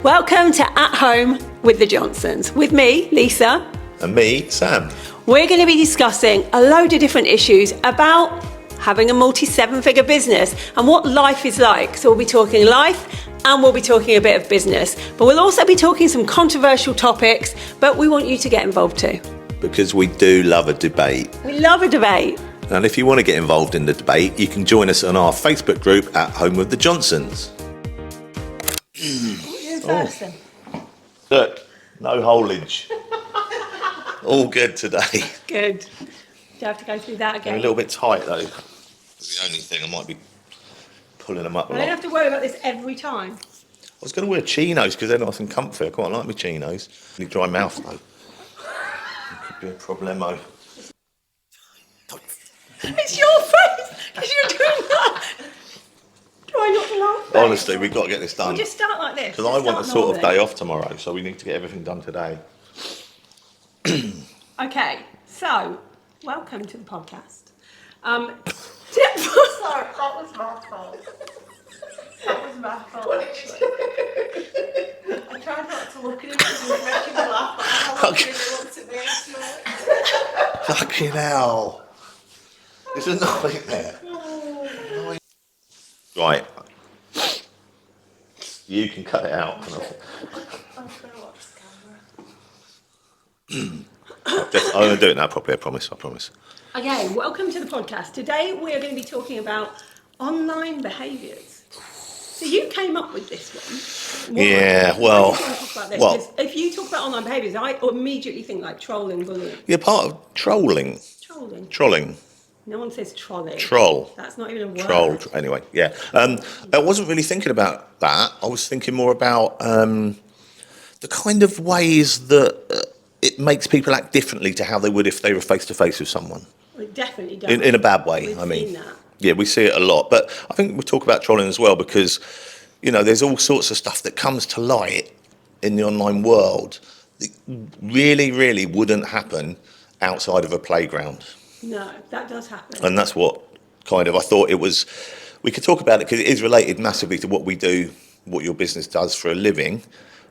Welcome to At Home with the Johnsons. With me, Lisa. And me, Sam. We're going to be discussing a load of different issues about having a multi-seven-figure business and what life is like. So we'll be talking life and we'll be talking a bit of business. But we'll also be talking some controversial topics, but we want you to get involved too. Because we do love a debate. We love a debate. And if you want to get involved in the debate, you can join us on our Facebook group, At Home with the Johnsons. First, then. Look, no holage. All good today. Good. Do you have to go through that again? A little bit tight though. That's the only thing. I might be pulling them up a I lot. don't have to worry about this every time. I was going to wear chinos because they're nice and comfy. I quite like my chinos. Really dry mouth though. Could be a problemo. It's your face because you're doing that. Try not to laugh. Honestly, we've got to get this done. We'll just start like this. Because I want a sort of day off tomorrow, so we need to get everything done today. Okay, so welcome to the podcast. Sorry, that was my fault. That was my fault, actually. I tried not to look at him because he was making me laugh, but I really looked at me and Fucking hell. It's a nightmare. Right. You can cut it out. I'm going to watch the camera. I'm going to do it now properly, I promise. Okay, welcome to the podcast. Today we are going to be talking about online behaviours. So you came up with this one. Yeah, Why well, do you want to talk about this? 'Cause if you talk about online behaviours, I immediately think like trolling, bullying. You're part of trolling. Trolling. No one says trolling. Troll. That's not even a word. Troll. Anyway, yeah. I wasn't really thinking about that. I was thinking more about the kind of ways that it makes people act differently to how they would if they were face to face with someone. Well, it definitely does. In a bad way, We've I mean. seen that. Yeah, we see it a lot. But I think we talk about trolling as well because, you know, there's all sorts of stuff that comes to light in the online world that really wouldn't happen outside of a playground. No, that does happen. And that's what kind of, I thought it was, we could talk about it because it is related massively to what we do, what your business does for a living.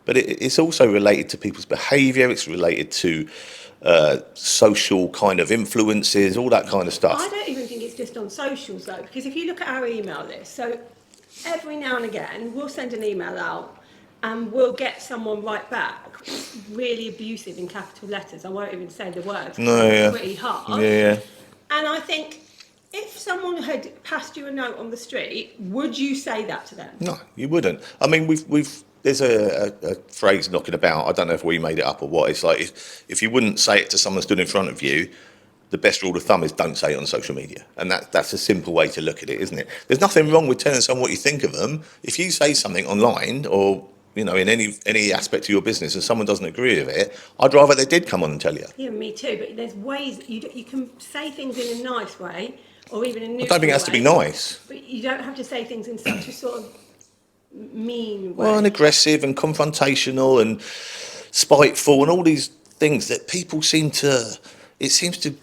But it's also related to people's behaviour. It's related to social kind of influences, all that kind of stuff. I don't even think it's just on socials though, because if you look at our email list, so every now and again we'll send an email out and we'll get someone right back, really abusive in capital letters. I won't even say the words. No, yeah. Pretty hard. Yeah. And I think if someone had passed you a note on the street, would you say that to them? No, you wouldn't. I mean, there's a phrase knocking about. I don't know if we made it up or what. It's like if you wouldn't say it to someone stood in front of you, the best rule of thumb is don't say it on social media. And that's a simple way to look at it, isn't it? There's nothing wrong with telling someone what you think of them. If you say something online or, you know, in any aspect of your business and someone doesn't agree with it, I'd rather they did come on and tell you. Yeah, me too. But there's ways that you can say things in a nice way or even a neutral way. I don't think it has to be nice. But you don't have to say things in such a sort of mean way. Well, and aggressive and confrontational and spiteful and all these things that people seems to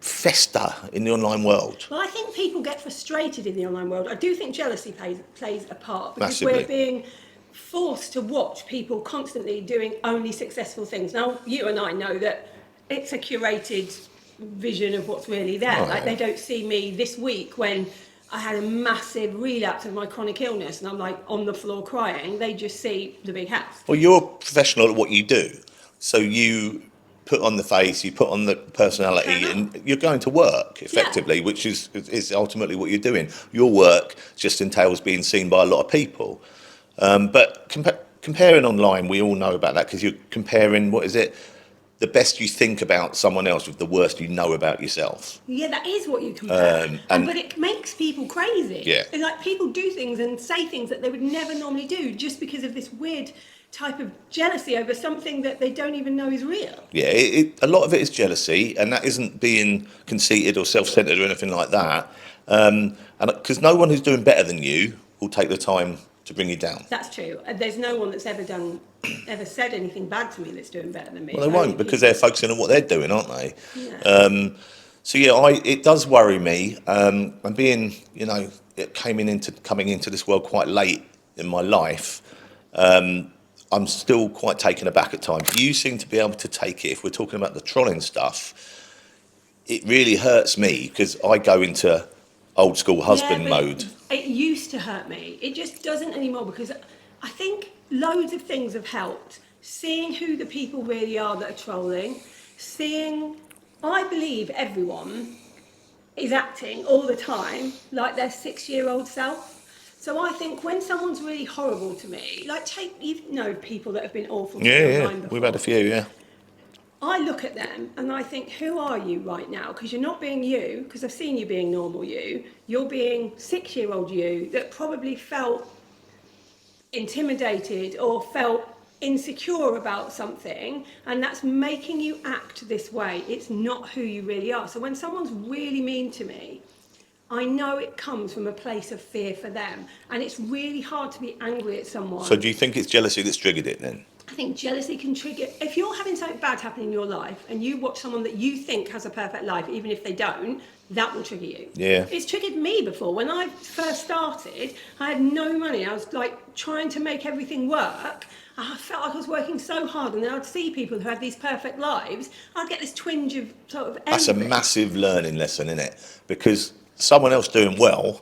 fester in the online world. Well, I think people get frustrated in the online world. I do think jealousy plays a part because Massively. we're being forced to watch people constantly doing only successful things. Now, you and I know that it's a curated vision of what's really there. Oh, like yeah. they don't see me this week when I had a massive relapse of my chronic illness and I'm like on the floor crying. They just see the big house. Well, you're a professional at what you do. So you put on the face, you put on the personality, and you're going to work effectively, which is ultimately what you're doing. Your work just entails being seen by a lot of people. But comparing online, we all know about that because you're comparing, what is it? The best you think about someone else with the worst you know about yourself. Yeah, that is what you compare. But it makes people crazy. Yeah. And like people do things and say things that they would never normally do just because of this weird type of jealousy over something that they don't even know is real. Yeah, a lot of it is jealousy, and that isn't being conceited or self-centered or anything like that. And because no one who's doing better than you will take the time to bring you down. That's true. There's no one that's ever said anything bad to me that's doing better than me. Well, they won't because they're focusing on what they're doing, aren't they? Yeah. So yeah, it does worry me. And being, you know, coming into this world quite late in my life, I'm still quite taken aback at times. You seem to be able to take it. If we're talking about the trolling stuff, it really hurts me because I go into old school husband Yeah, but mode. It used to hurt me. It just doesn't anymore because I think loads of things have helped. Seeing who the people really are that are trolling, I believe everyone is acting all the time like their 6-year-old self. So I think when someone's really horrible to me, like people that have been awful to me online before. We've had a few, yeah. I look at them and I think, who are you right now? Because you're not being you, because I've seen you being normal you. You're being 6-year-old you that probably felt intimidated or felt insecure about something, and that's making you act this way. It's not who you really are. So when someone's really mean to me, I know it comes from a place of fear for them, and it's really hard to be angry at someone. So do you think it's jealousy that's triggered it then? I think jealousy can trigger. If you're having something bad happen in your life and you watch someone that you think has a perfect life, even if they don't, that will trigger you. Yeah. It's triggered me before. When I first started, I had no money. I was like trying to make everything work. I felt like I was working so hard, and then I'd see people who had these perfect lives. I'd get this twinge of sort of envy. That's a massive learning lesson, isn't it? Because someone else doing well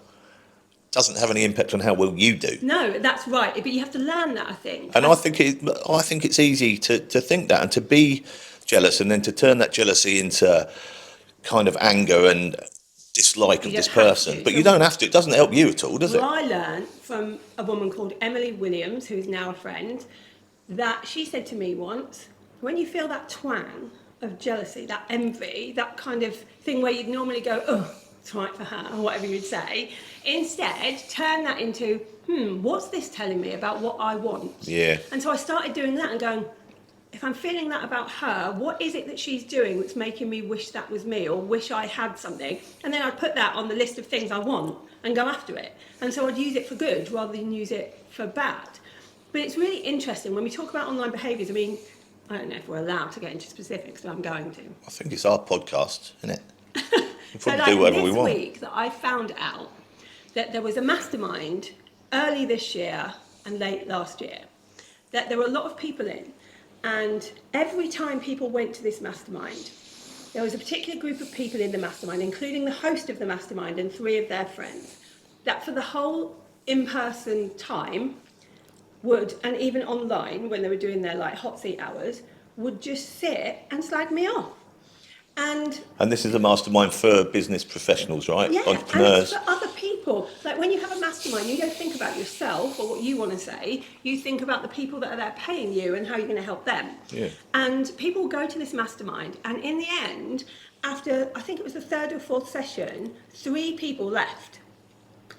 doesn't have any impact on how well you do. No, that's right. But you have to learn that, I think. And I think it's easy to think that and to be jealous, and then to turn that jealousy into kind of anger and dislike of this person. But you don't have to. It doesn't help you at all, does it? Well, I learned from a woman called Emily Williams, who is now a friend, that she said to me once, when you feel that twang of jealousy, that envy, that kind of thing where you'd normally go, oh, it's right for her, or whatever you'd say, instead turn that into, what's this telling me about what I want? Yeah. And so I started doing that and going, if I'm feeling that about her, what is it that she's doing that's making me wish that was me or wish I had something? And then I'd put that on the list of things I want and go after it. And so I'd use it for good rather than use it for bad. But it's really interesting when we talk about online behaviours. I mean, I don't know if we're allowed to get into specifics, but I'm going to. I think it's our podcast, isn't it? We So probably do whatever we want. this week that I found out that there was a mastermind early this year and late last year, that there were a lot of people in. And every time people went to this mastermind, there was a particular group of people in the mastermind, including the host of the mastermind and 3 of their friends, that for the whole in-person time would, and even online when they were doing their like hot seat hours, would just sit and slag me off. And this is a mastermind for business professionals, right? yeah, Entrepreneurs. and it's for other people. Like when you have a mastermind, you don't think about yourself or what you want to say. You think about the people that are there paying you and how you're going to help them. Yeah. And people go to this mastermind, and in the end, after I think it was the 3rd or 4th session, 3 people left.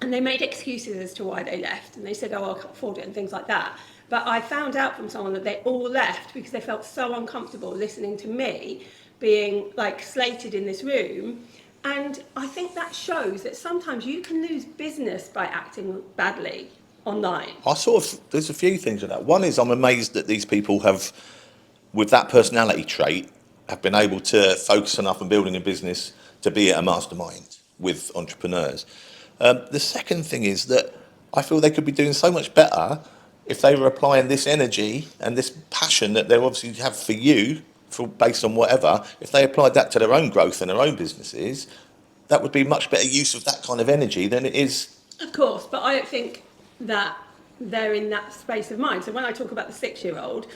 And they made excuses as to why they left. And they said, oh, I can't afford it and things like that. But I found out from someone that they all left because they felt so uncomfortable listening to me being like slated in this room. And I think that shows that sometimes you can lose business by acting badly online. There's a few things with that. One is I'm amazed that these people have, with that personality trait, have been able to focus enough on building a business to be at a mastermind with entrepreneurs. The second thing is that I feel they could be doing so much better if they were applying this energy and this passion that they obviously have for you, based on whatever, if they applied that to their own growth and their own businesses, that would be much better use of that kind of energy than it is. Of course, but I don't think that they're in that space of mind. So when I talk about the 6-year-old,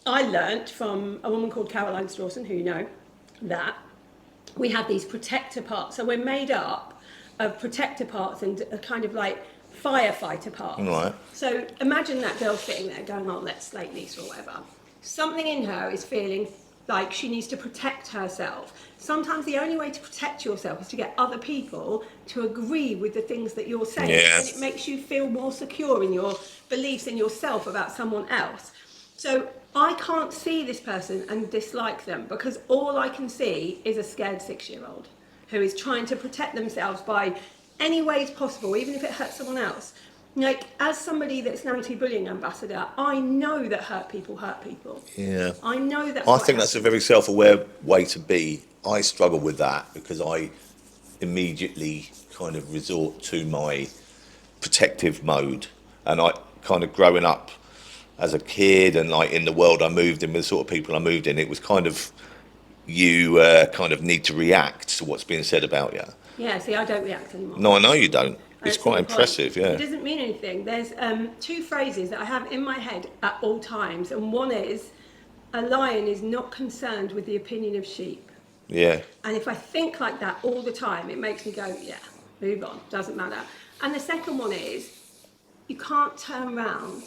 I learnt from a woman called Caroline Strawson, who you know, that we have these protector parts. So we're made up of protector parts and a kind of like firefighter parts. Right. So imagine that girl sitting there going, oh, let's slate Lisa or whatever. Something in her is feeling like she needs to protect herself. Sometimes the only way to protect yourself is to get other people to agree with the things that you're saying. Yeah. And it makes you feel more secure in your beliefs in yourself about someone else. So I can't see this person and dislike them because all I can see is a scared 6-year-old who is trying to protect themselves by any ways possible, even if it hurts someone else. Like, as somebody that's an anti-bullying ambassador, I know that hurt people hurt people. Yeah. I know that. I think that's a very self-aware way to be. I struggle with that because I immediately kind of resort to my protective mode. And I kind of growing up, as a kid, and like in the world I moved in with the sort of people I moved in, it was kind of you kind of need to react to what's being said about you. Yeah, see, I don't react anymore. No, I know you don't. It's That's quite the point. impressive, yeah. It doesn't mean anything. There's two phrases that I have in my head at all times, and one is, a lion is not concerned with the opinion of sheep. Yeah. And if I think like that all the time, it makes me go, yeah, move on, doesn't matter. And the second one is, you can't turn around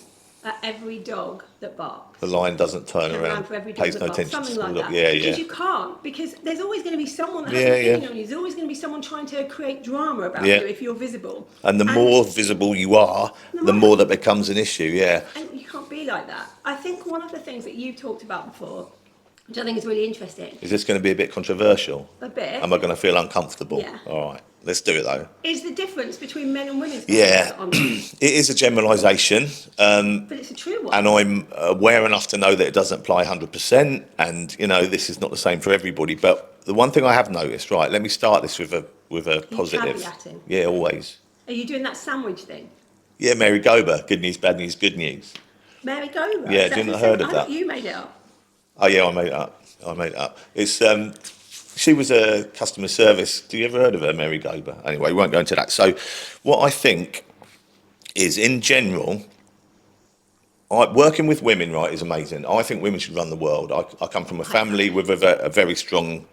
at every dog that barks. The lion doesn't turn around, for every dog pays that no barks, attention to something small like dog. that. Yeah, Because yeah. you can't, because there's always going to be someone that has Yeah, an opinion yeah. on you. There's always going to be someone trying to create drama about Yeah. you if you're visible. And the more visible you are, the more that becomes an issue, yeah. And you can't be like that. I think one of the things that you've talked about before, which I think is really interesting, Is this going to be a bit controversial? a bit, Am I going to feel uncomfortable? Yeah. All right, let's do it though. is the difference between men and women's Yeah, on this. it is a generalisation, But it's a true one. and I'm aware enough to know that it doesn't apply 100%, and you know this is not the same for everybody. But the one thing I have noticed, right? Let me start this with a positive. caveating? Yeah, always. Are you doing that sandwich thing? Yeah, Mary Gober. Good news, bad news, good news. Mary Gover? Yeah, Is that didn't who heard said- of I that. thought you made it up. Oh yeah, I made it up. It's she was a customer service. Do you ever heard of her, Mary Gober? Anyway, we won't go into that. So, what I think is, in general, working with women, right, is amazing. I think women should run the world. I come from a family with a very strong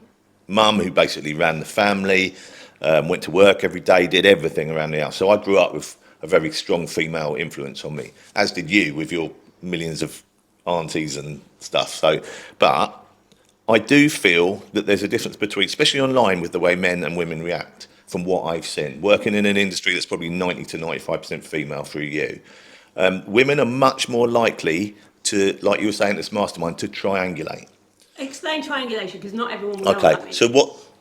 mum who basically ran the family, went to work every day, did everything around the house. So I grew up with a very strong female influence on me, as did you with your millions of aunties and stuff. So, but I do feel that there's a difference between, especially online, with the way men and women react. From what I've seen, working in an industry that's probably 90 to 95% female through you, women are much more likely to, like you were saying, this mastermind, to triangulate. Explain triangulation, because not everyone will know what Okay, that means. so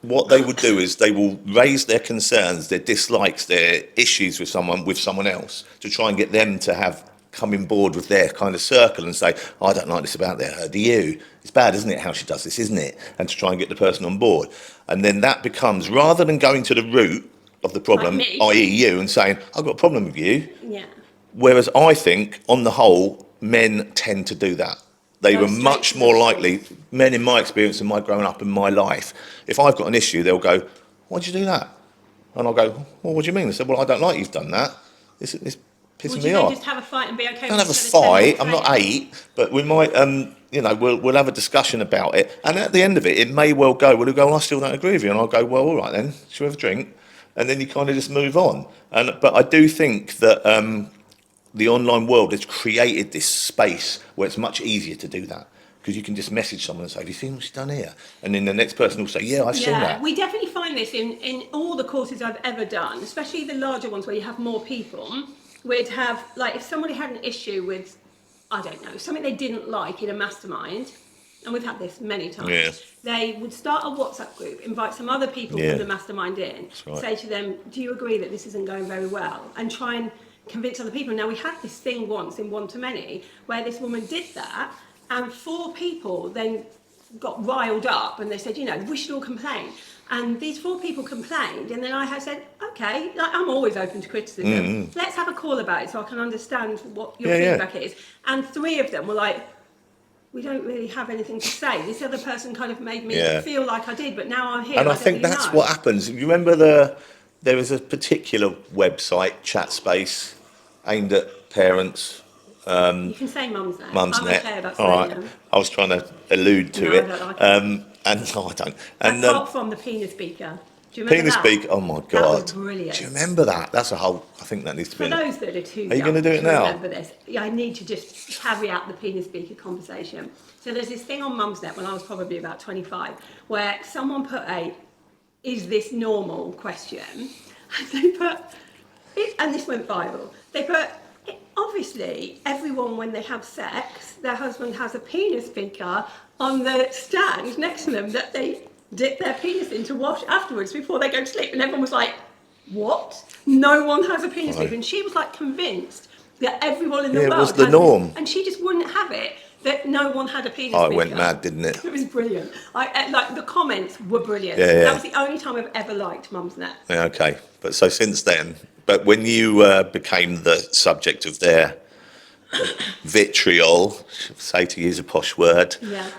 what they would do is they will raise their concerns, their dislikes, their issues with someone else, to try and get them to come in board with their kind of circle and say, oh, I don't like this about her, do you? It's bad, isn't it, how she does this, isn't it? And to try and get the person on board. And then that becomes, rather than going to the root of the problem, Like me. i.e. you, and saying, I've got a problem with you. Yeah. Whereas I think, on the whole, men tend to do that. They Go were straight much to the more source. likely, men in my experience and my growing up in my life, if I've got an issue, they'll go, why'd you do that? And I'll go, well, what do you mean? They said, well, I don't like you've done that. It's pissing Would me you then off. just have a fight and be okay? Don't with have a each other 10 fight. minutes I'm not later? 8, but we might, we'll have a discussion about it. And at the end of it, it may well go, well, I still don't agree with you. And I'll go, well, all right then, shall we have a drink? And then you kind of just move on. But I do think that the online world has created this space where it's much easier to do that. Because you can just message someone and say, have you seen what she's done here? And then the next person will say, yeah, I've seen that. We definitely find this in all the courses I've ever done, especially the larger ones where you have more people. We'd have, like, if somebody had an issue with, I don't know, something they didn't like in a mastermind, and we've had this many times, Yeah. they would start a WhatsApp group, invite some other people Yeah. from the mastermind in, right. say to them, do you agree that this isn't going very well? And try and convince other people. Now, we had this thing once in One to Many where this woman did that, and 4 people then got riled up and they said, we should all complain. And these 4 people complained, and then I had said, okay, I'm always open to criticism. Let's have a call about it so I can understand what your feedback is. And 3 of them were like, we don't really have anything to say. This other person kind of made me feel like I did, but now I'm here. And I don't think really that's know. what happens. You remember there was a particular website, chat space, aimed at parents. You can say Mum's Net. I'm Mumsnet. okay about All saying right. them. I was trying to allude to No, it. I don't like and no, I don't. And Apart from the penis speaker. Do you remember penis that? speak. Oh my That God. was brilliant. Do you remember that? That's a whole. I think that needs to be. For those that are too young Are you gonna do it now? remember this, I need to just carry out the penis speaker conversation. So there's this thing on Mumsnet when I was probably about 25, where someone put is this normal question? And they put, and this went viral, they put, obviously, everyone when they have sex, their husband has a penis speaker on the stand next to them that they dip their penis in to wash afterwards before they go to sleep. And everyone was like, what? No one has a penis speaker. And she was like convinced that everyone in the world it was the has norm. this, and she just wouldn't have it that no one had a penis Oh, speaker. it went mad, didn't it? It was brilliant. Like the comments were brilliant. Yeah, yeah. That was the only time I've ever liked Mumsnet. Yeah, okay. But so since then, but when you became the subject of their vitriol, say to use a posh word. Yeah.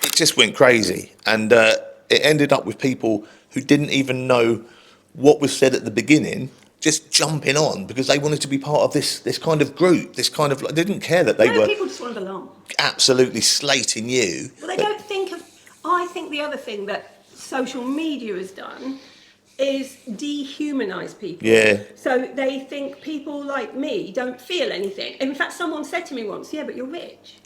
It just went crazy, and it ended up with people who didn't even know what was said at the beginning, just jumping on because they wanted to be part of this kind of group, this kind of, they didn't care that they No, were people just want to belong. absolutely slating you. Well, they don't think of. I think the other thing that social media has done is dehumanize people. Yeah. So they think people like me don't feel anything. In fact, someone said to me once, "Yeah, but you're rich."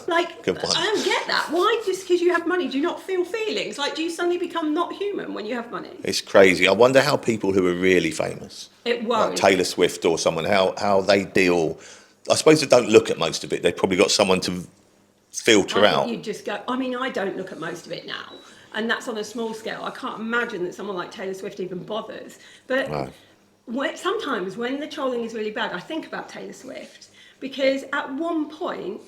Like, Good one. I don't get that. Why, just because you have money, do you not feel feelings? Like, do you suddenly become not human when you have money? It's crazy. I wonder how people who are really famous, It like worries. Taylor Swift or someone, how they deal. I suppose they don't look at most of it. They've probably got someone to filter I out. think you just go. I mean, I don't look at most of it now, and that's on a small scale. I can't imagine that someone like Taylor Swift even bothers. But No. sometimes when the trolling is really bad, I think about Taylor Swift because at one point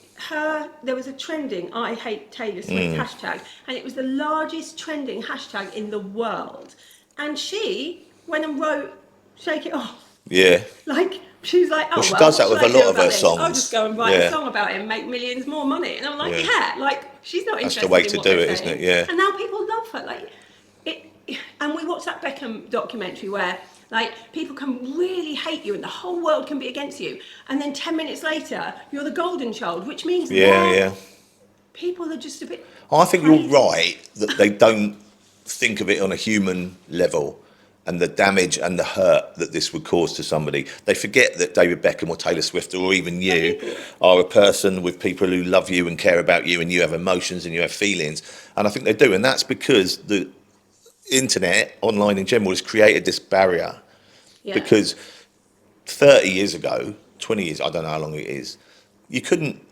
there was a trending "I hate Taylor Swift" hashtag, and it was the largest trending hashtag in the world. And she went and wrote "Shake It Off." Yeah. Like, she was like, oh, Well, she well, does that what with should a I lot do of her about this? I'll songs. just go and write Yeah. a song about it and make millions more money. And I'm like, Yeah. yeah, like, she's not That's interested the way in to what do they're it, isn't saying. it? Yeah. And now people love her. Like, and we watched that Beckham documentary where, like, people can really hate you and the whole world can be against you. And then 10 minutes later, you're the golden child, which means Yeah. people are just a bit I think crazy. you're right that they don't think of it on a human level and the damage and the hurt that this would cause to somebody. They forget that David Beckham or Taylor Swift or even you are a person with people who love you and care about you, and you have emotions and you have feelings. And I think they do. And that's because the internet, online in general, has created this barrier. Yeah. Because 30 years ago, 20 years, I don't know how long it is, you couldn't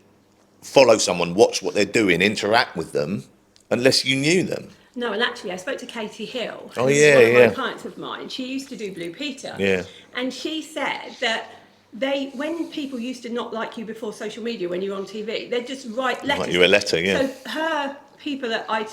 follow someone, watch what they're doing, interact with them, unless you knew them. No, and actually, I spoke to Katie Hill, Oh, who's yeah, one of yeah. my clients of mine. She used to do Blue Peter. Yeah. And she said that when people used to not like you before social media, when you were on TV, they'd just write letters. Write you a letter, yeah. So her people at I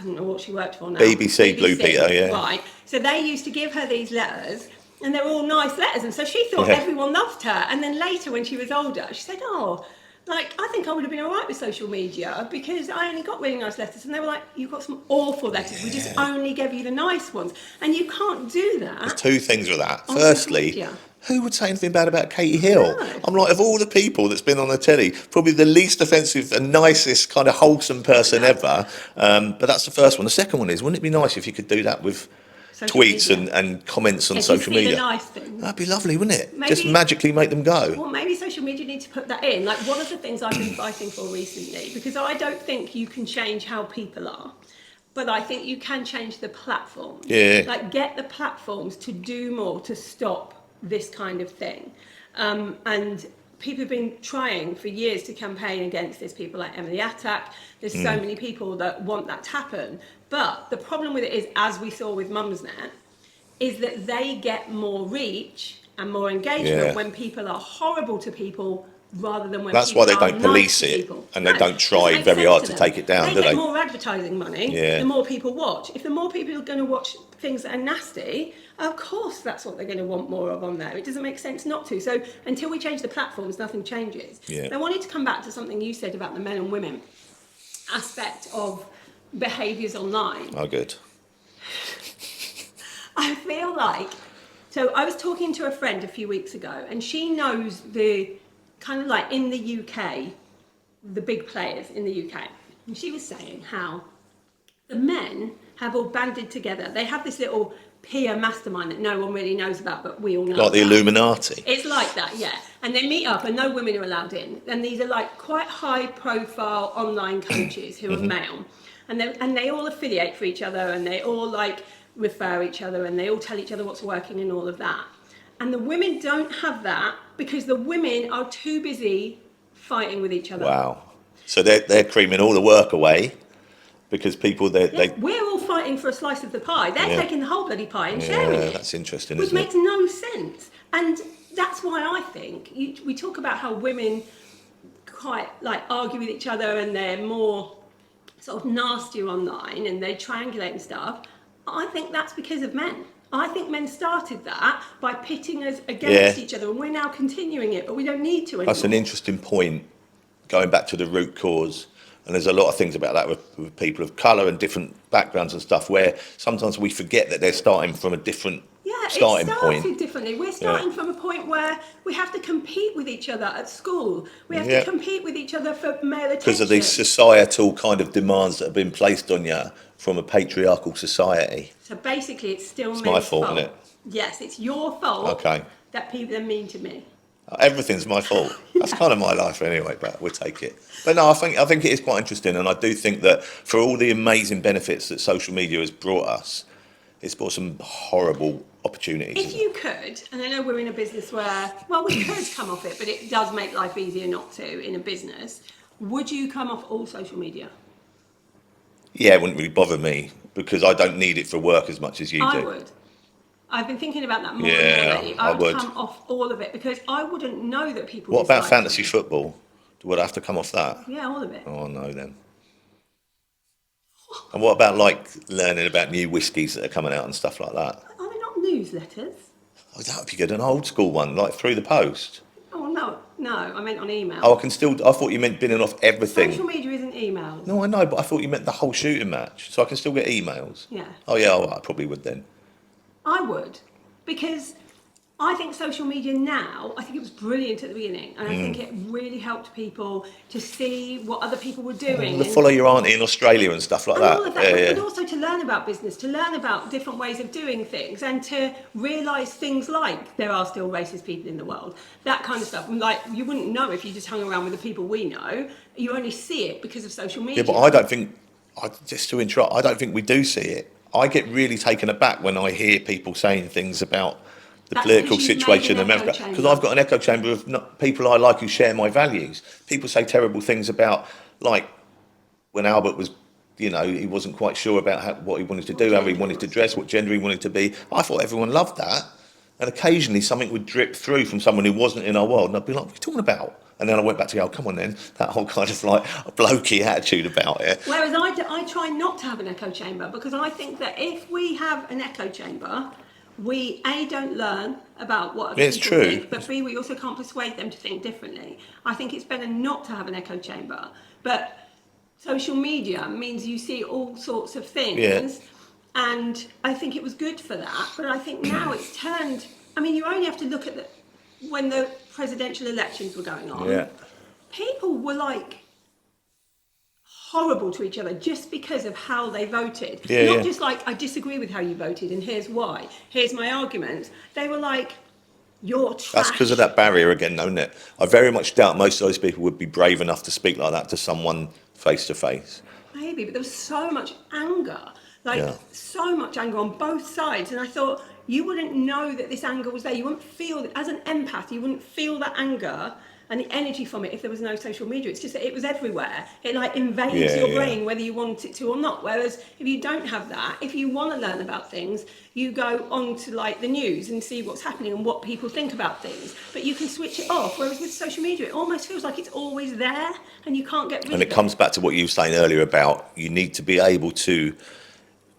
don't know what she worked for now. BBC, Blue Peter, yeah. Right. So they used to give her these letters, and they were all nice letters, and so she thought Yeah. everyone loved her. And then later, when she was older, she said, "Oh, like, I think I would have been all right with social media because I only got really nice letters." And they were like, "You got some awful letters. We just only gave you the nice ones." And you can't do that. There's two things with that. On Firstly, social media. who would say anything bad about Katie Hill? No. I'm like, of all the people that's been on the telly, probably the least offensive and nicest kind of wholesome person ever. But that's the first one. The second one is, wouldn't it be nice if you could do that with Social tweets media. and comments on If you social see the media? nice things. That'd be lovely, wouldn't it? Maybe- Just magically make them go. Well, maybe social media needs to put that in. Like, one of the things I've been fighting for recently, because I don't think you can change how people are, but I think you can change the platforms. Yeah. Like, get the platforms to do more to stop this kind of thing. And people have been trying for years to campaign against this. People like Emily Attack. There's so many people that want that to happen. But the problem with it is, as we saw with Mumsnet, is that they get more reach and more engagement Yeah. when people are horrible to people rather than when That's people why they are don't police nice to it, people. and they don't try doesn't make very sense hard to to them. take it down, do They they? get more advertising money, Yeah. the more people watch. If the more people are going to watch things that are nasty, of course that's what they're going to want more of on there. It doesn't make sense not to. So until we change the platforms, nothing changes. Yeah. I wanted to come back to something you said about the men and women aspect of behaviours online. Oh, good. I feel like, so I was talking to a friend a few weeks ago, and she knows the kind of like in the UK, the big players in the UK. And she was saying how the men have all banded together. They have this little peer mastermind that no one really knows about, but we all know Like the about. Illuminati. It's like that, yeah. And they meet up and no women are allowed in. And these are like quite high profile online coaches who are male. And they all affiliate for each other, and they all like refer each other, and they all tell each other what's working and all of that. And the women don't have that because the women are too busy fighting with each other. Wow. So they're creaming all the work away because people, We're all fighting for a slice of the pie. They're Yeah. taking the whole bloody pie and sharing yeah, it. that's interesting, Which isn't makes it? no sense. And that's why I think we talk about how women quite like argue with each other and they're more sort of nastier online and they triangulate and stuff. I think that's because of men. I think men started that by pitting us against Yeah. each other, and we're now continuing it, but we don't need to anymore. That's an interesting point, going back to the root cause. And there's a lot of things about that with people of colour and different backgrounds and stuff, where sometimes we forget that they're starting from a different starting it point. started differently. We're starting from a point where we have to compete with each other at school. We have to compete with each other for male attention. Because of these societal kind of demands that have been placed on you from a patriarchal society. So basically, it's still It's men's my fault, isn't it? Yes, it's your fault. Okay. That people are mean to me. Everything's my fault. That's kind of my life anyway, but we'll take it. But no, I think it is quite interesting, and I do think that for all the amazing benefits that social media has brought us, it's brought some horrible opportunities. If you could, and I know we're in a business where, well, we could come off it, but it does make life easier not to in a business, would you come off all social media? Yeah, it wouldn't really bother me because I don't need it for work as much as you do. I would. I've been thinking about that more and more lately. I would come off all of it because I wouldn't know that people. What about dislike fantasy me. football? Would I have to come off that? Yeah, all of it. Oh no, then. And what about like learning about new whiskies that are coming out and stuff like that? Are they not newsletters? Oh, that would be good. An old school one, like through the post. Oh no, I meant on email. Oh, I thought you meant binning off everything. Social media isn't emails. No, I know, but I thought you meant the whole shooting match, so I can still get emails. Yeah. Oh yeah, I probably would then. I would, because I think social media now, I think it was brilliant at the beginning, and I think it really helped people to see what other people were doing. To follow your auntie in Australia and stuff like that. All of that, but also to learn about business, to learn about different ways of doing things, and to realise things like there are still racist people in the world, that kind of stuff. And like, you wouldn't know if you just hung around with the people we know. You only see it because of social media. Yeah, but I don't think we do see it. I get really taken aback when I hear people saying things about the political situation in America, because I've got an echo chamber of people I like who share my values. People say terrible things about, like, when Albert was, he wasn't quite sure about what he wanted to do, how he wanted to dress, what gender he wanted to be. I thought everyone loved that. And occasionally something would drip through from someone who wasn't in our world, and I'd be like, what are you talking about? And then I went back to go, oh, come on then, that whole kind of like blokey attitude about it. Whereas I try not to have an echo chamber, because I think that if we have an echo chamber, we A, don't learn about what other people think, but B, we also can't persuade them to think differently. I think it's better not to have an echo chamber. But social media means you see all sorts of things, and I think it was good for that. But I think now it's turned, I mean, you only have to look at when the presidential elections were going on. People were like horrible to each other just because of how they voted. Not just like, I disagree with how you voted and here's why, here's my argument. They were like, you're trash. That's because of that barrier again, isn't it? I very much doubt most of those people would be brave enough to speak like that to someone face to face. Maybe, but there was so much anger, so much anger on both sides, and I thought, you wouldn't know that this anger was there. You wouldn't feel that, as an empath, you wouldn't feel that anger and the energy from it if there was no social media. It's just that it was everywhere. It like invades your brain whether you want it to or not. Whereas if you don't have that, if you want to learn about things, you go on to like the news and see what's happening and what people think about things. But you can switch it off. Whereas with social media, it almost feels like it's always there and you can't get rid of it. And it comes back to what you were saying earlier about you need to be able to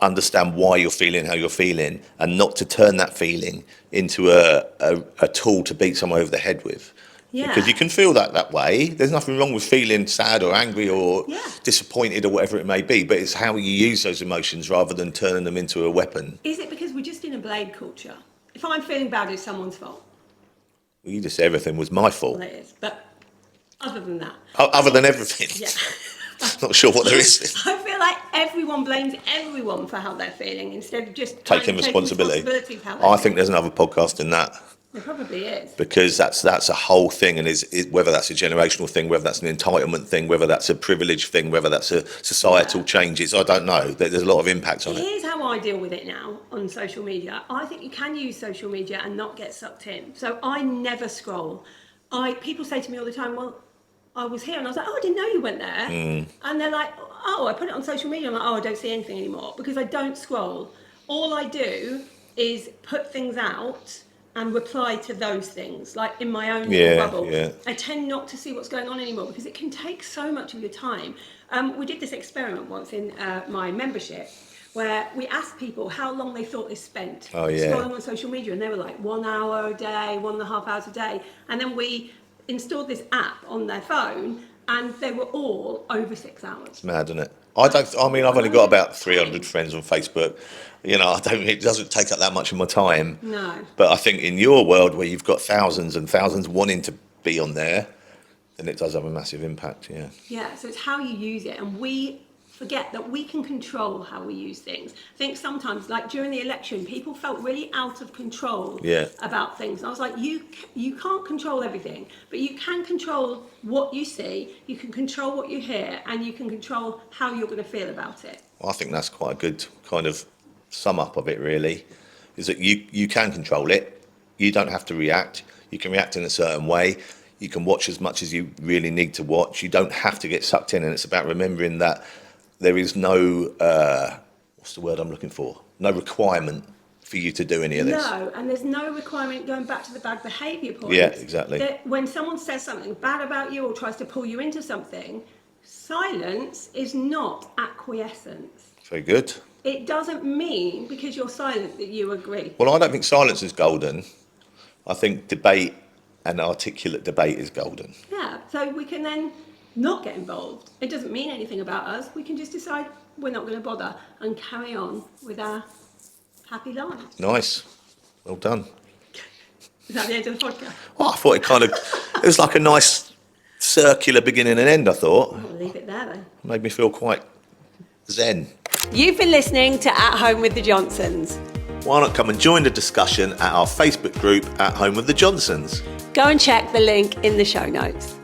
understand why you're feeling how you're feeling and not to turn that feeling into a tool to beat someone over the head with. Because you can feel that way. There's nothing wrong with feeling sad or angry or disappointed or whatever it may be, but it's how you use those emotions rather than turning them into a weapon. Is it because we're just in a blade culture? If I'm feeling bad, it's someone's fault. Well, you just said everything was my fault. Well, it is, but other than that. Other than everything? Yeah. Not sure what there is. I feel like everyone blames everyone for how they're feeling instead of just taking responsibility. For how they're I think there's another podcast in that. There probably is. Because that's a whole thing, and is whether that's a generational thing, whether that's an entitlement thing, whether that's a privilege thing, whether that's a societal changes, I don't know. There's a lot of impact on it. Here's how I deal with it now on social media. I think you can use social media and not get sucked in. So I never scroll. People say to me all the time, well, I was here, and I was like, oh, I didn't know you went there. And they're like, oh, I put it on social media. I'm like, oh, I don't see anything anymore because I don't scroll. All I do is put things out and reply to those things, like in my own bubble. I tend not to see what's going on anymore because it can take so much of your time. We did this experiment once in my membership where we asked people how long they thought they spent yeah. scrolling on social media, and they were like 1 hour a day, 1.5 hours a day. And then we installed this app on their phone, and they were all over 6 hours. It's mad, isn't it? I've only got about 300 friends on Facebook. You know, it doesn't take up that much of my time. No. But I think in your world where you've got thousands and thousands wanting to be on there, then it does have a massive impact, yeah. Yeah, so it's how you use it, and we forget that we can control how we use things. I think sometimes, like during the election, people felt really out of control about things. And I was like, you can't control everything, but you can control what you see, you can control what you hear, and you can control how you're going to feel about it. Well, I think that's quite a good kind of sum up of it, really, is that you can control it. You don't have to react. You can react in a certain way. You can watch as much as you really need to watch. You don't have to get sucked in, and it's about remembering that there is no, what's the word I'm looking for? No requirement for you to do any of this. No, and there's no requirement, going back to the bad behaviour point. Yeah, exactly. That when someone says something bad about you or tries to pull you into something, silence is not acquiescence. Very good. It doesn't mean because you're silent that you agree. Well, I don't think silence is golden. I think debate and articulate debate is golden. Yeah, so we can then not get involved. It doesn't mean anything about us. We can just decide we're not going to bother and carry on with our happy lives. Nice. Well done. Is that the end of the podcast? Well, I thought it was like a nice circular beginning and end, I thought. I'll leave it there then. Made me feel quite zen. You've been listening to At Home with the Johnsons. Why not come and join the discussion at our Facebook group, At Home with the Johnsons? Go and check the link in the show notes.